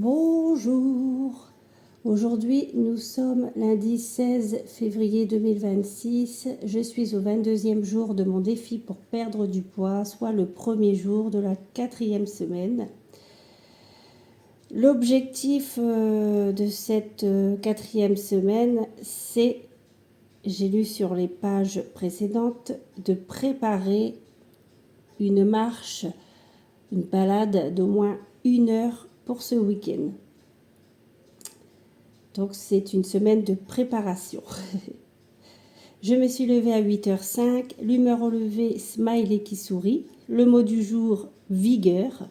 Bonjour. Aujourd'hui, nous sommes lundi 16 février 2026. Je suis au 22e jour de mon défi pour perdre du poids, soit le premier jour de la 4e semaine. L'objectif de cette 4e semaine, c'est, j'ai lu sur les pages précédentes, de préparer une marche, une balade d'au moins 1 heure pour ce week-end. Donc c'est une semaine de préparation. Je me suis levée à 8h05, l'humeur au lever, smiley qui sourit, le mot du jour, vigueur.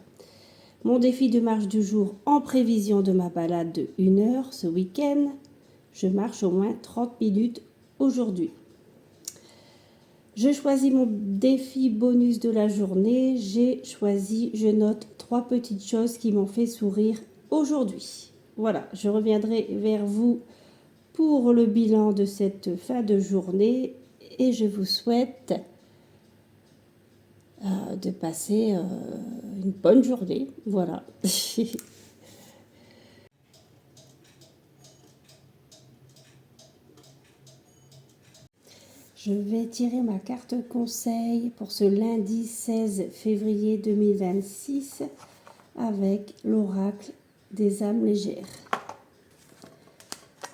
Mon défi de marche du jour en prévision de ma balade de 1 heure ce week-end. Je marche au moins 30 minutes aujourd'hui. Je choisis mon défi bonus de la journée. Je note 3 petites choses qui m'ont fait sourire aujourd'hui. Voilà, je reviendrai vers vous pour le bilan de cette fin de journée et je vous souhaite de passer une bonne journée. Voilà. Je vais tirer ma carte conseil pour ce lundi 16 février 2026 avec l'oracle des âmes légères.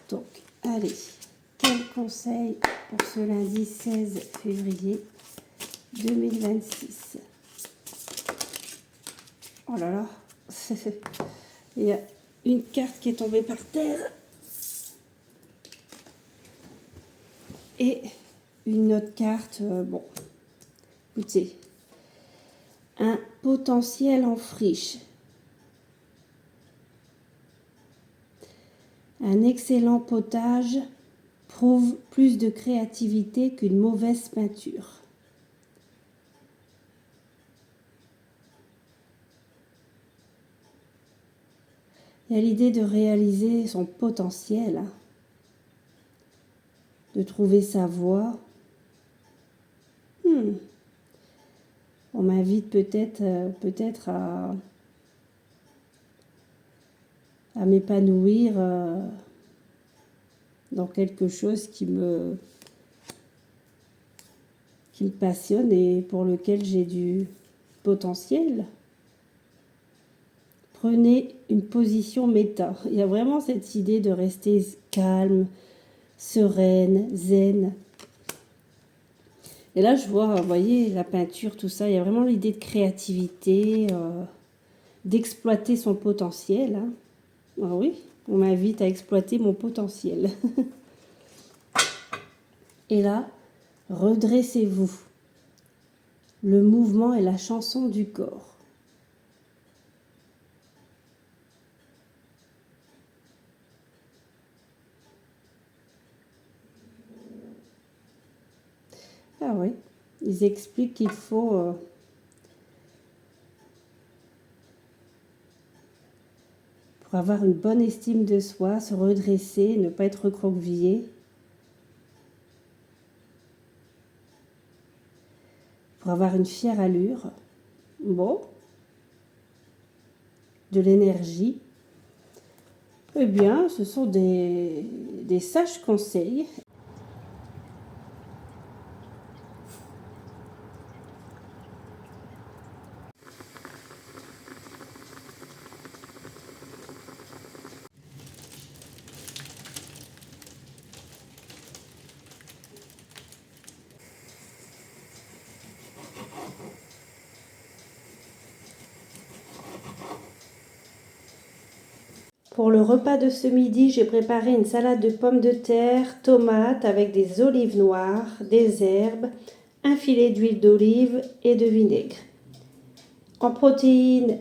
Donc, allez, quel conseil pour ce lundi 16 février 2026? Oh là là, il y a une carte qui est tombée par terre et une autre carte, bon, écoutez, un potentiel en friche. Un excellent potage prouve plus de créativité qu'une mauvaise peinture. Il y a l'idée de réaliser son potentiel, de trouver sa voie. On m'invite peut-être à m'épanouir dans quelque chose qui me passionne et pour lequel j'ai du potentiel. Prenez une position méta. Il y a vraiment cette idée de rester calme, sereine, zen. Et là, je vois, vous voyez, la peinture, tout ça, il y a vraiment l'idée de créativité, d'exploiter son potentiel. Hein. Ah oui, on m'invite à exploiter mon potentiel. Et là, redressez-vous. Le mouvement est la chanson du corps. Ah oui, ils expliquent qu'il faut pour avoir une bonne estime de soi, se redresser, ne pas être recroquevillé. Pour avoir une fière allure. Bon. De l'énergie. Eh bien, ce sont des sages conseils. Pour le repas de ce midi, j'ai préparé une salade de pommes de terre, tomates avec des olives noires, des herbes, un filet d'huile d'olive et de vinaigre. En protéines,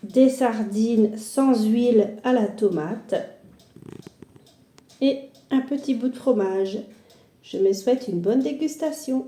des sardines sans huile à la tomate et un petit bout de fromage. Je me souhaite une bonne dégustation.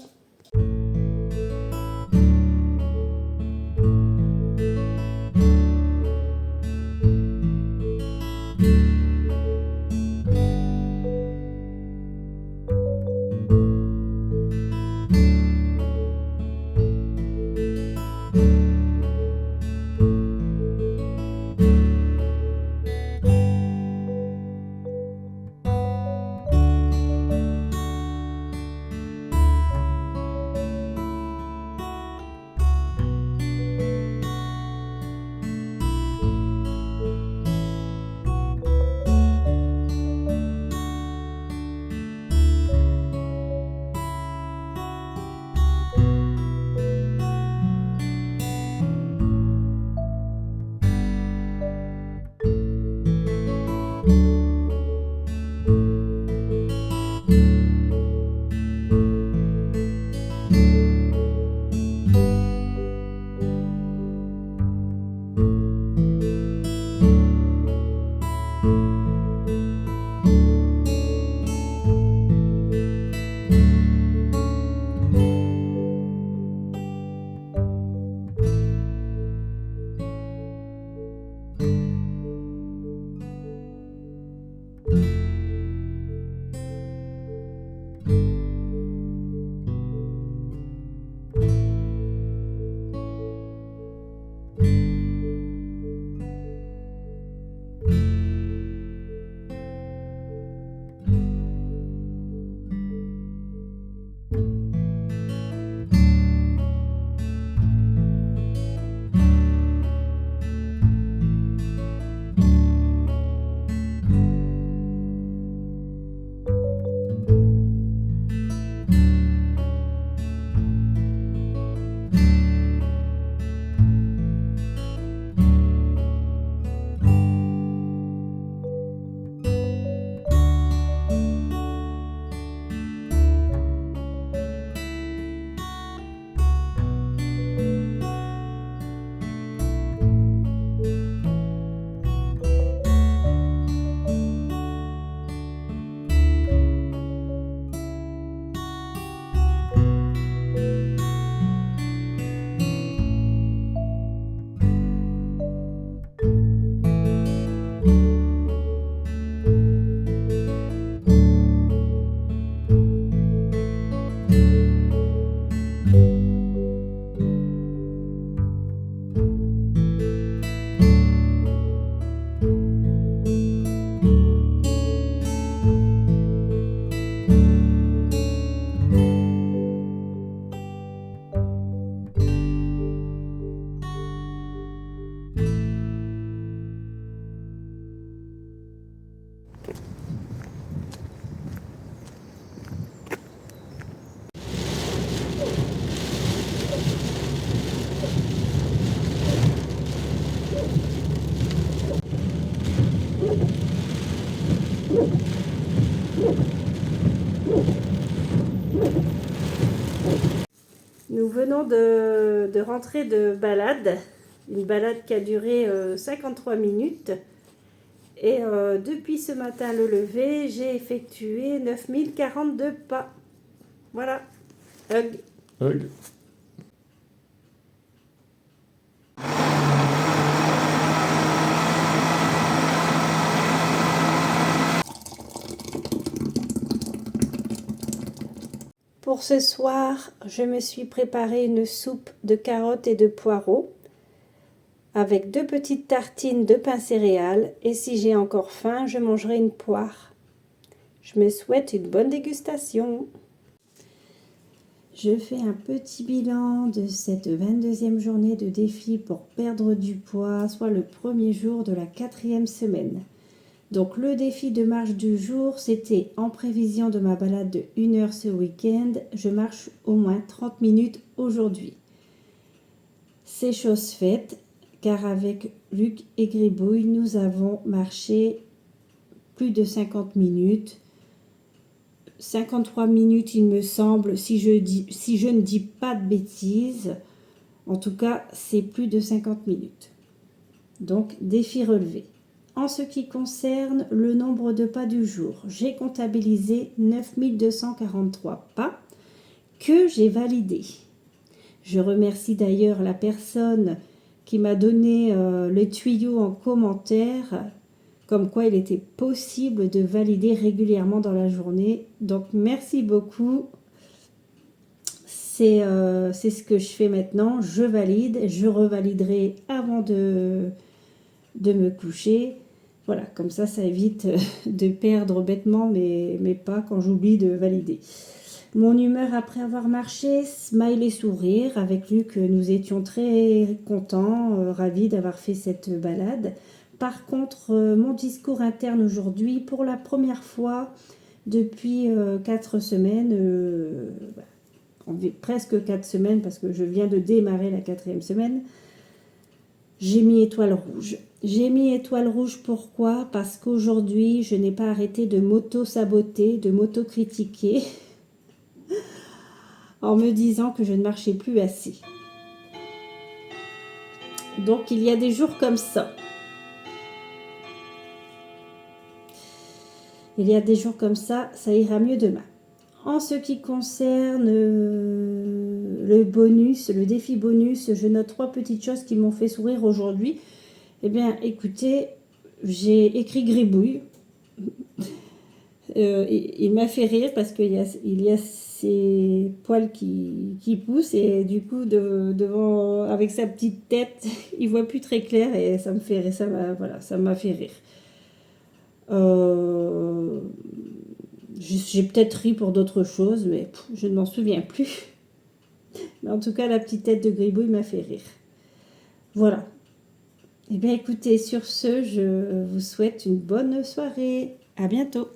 Nous venons de rentrer de balade, une balade qui a duré 53 minutes. Et depuis ce matin le lever, j'ai effectué 9042 pas. Voilà. Hug. Hug. Pour ce soir, je me suis préparé une soupe de carottes et de poireaux avec 2 petites tartines de pain céréales et si j'ai encore faim, je mangerai une poire. Je me souhaite une bonne dégustation. Je fais un petit bilan de cette 22e journée de défi pour perdre du poids, soit le premier jour de la 4e semaine. Donc le défi de marche du jour, c'était en prévision de ma balade de 1 heure ce week-end. Je marche au moins 30 minutes aujourd'hui. C'est chose faite, car avec Luc et Gribouille, nous avons marché plus de 50 minutes. 53 minutes, il me semble, si je ne dis pas de bêtises. En tout cas, c'est plus de 50 minutes. Donc, défi relevé. En ce qui concerne le nombre de pas du jour, j'ai comptabilisé 9243 pas que j'ai validés. Je remercie d'ailleurs la personne qui m'a donné le tuyau en commentaire, comme quoi il était possible de valider régulièrement dans la journée. Donc merci beaucoup. C'est ce que je fais maintenant. Je valide, je revaliderai avant de me coucher. Voilà, comme ça évite de perdre bêtement mes pas quand j'oublie de valider. Mon humeur après avoir marché, smile et sourire. Avec Luc, nous étions très contents, ravis d'avoir fait cette balade. Par contre, mon discours interne aujourd'hui, pour la première fois depuis 4 semaines, presque 4 semaines, parce que je viens de démarrer la 4e semaine, j'ai mis étoile rouge. J'ai mis étoile rouge pourquoi? Parce qu'aujourd'hui, je n'ai pas arrêté de m'auto-saboter, de m'auto-critiquer en me disant que je ne marchais plus assez. Donc, il y a des jours comme ça. Il y a des jours comme ça ira mieux demain. En ce qui concerne le bonus, le défi bonus, je note 3 petites choses qui m'ont fait sourire aujourd'hui. Eh bien, écoutez, j'ai écrit Gribouille. Il m'a fait rire parce qu'il y a ses poils qui poussent et du coup, devant, avec sa petite tête, il voit plus très clair et ça me fait rire. Ça m'a fait rire. J'ai peut-être ri pour d'autres choses, mais je ne m'en souviens plus. Mais en tout cas, la petite tête de Gribouille m'a fait rire. Voilà. Eh bien, écoutez, sur ce, je vous souhaite une bonne soirée. À bientôt.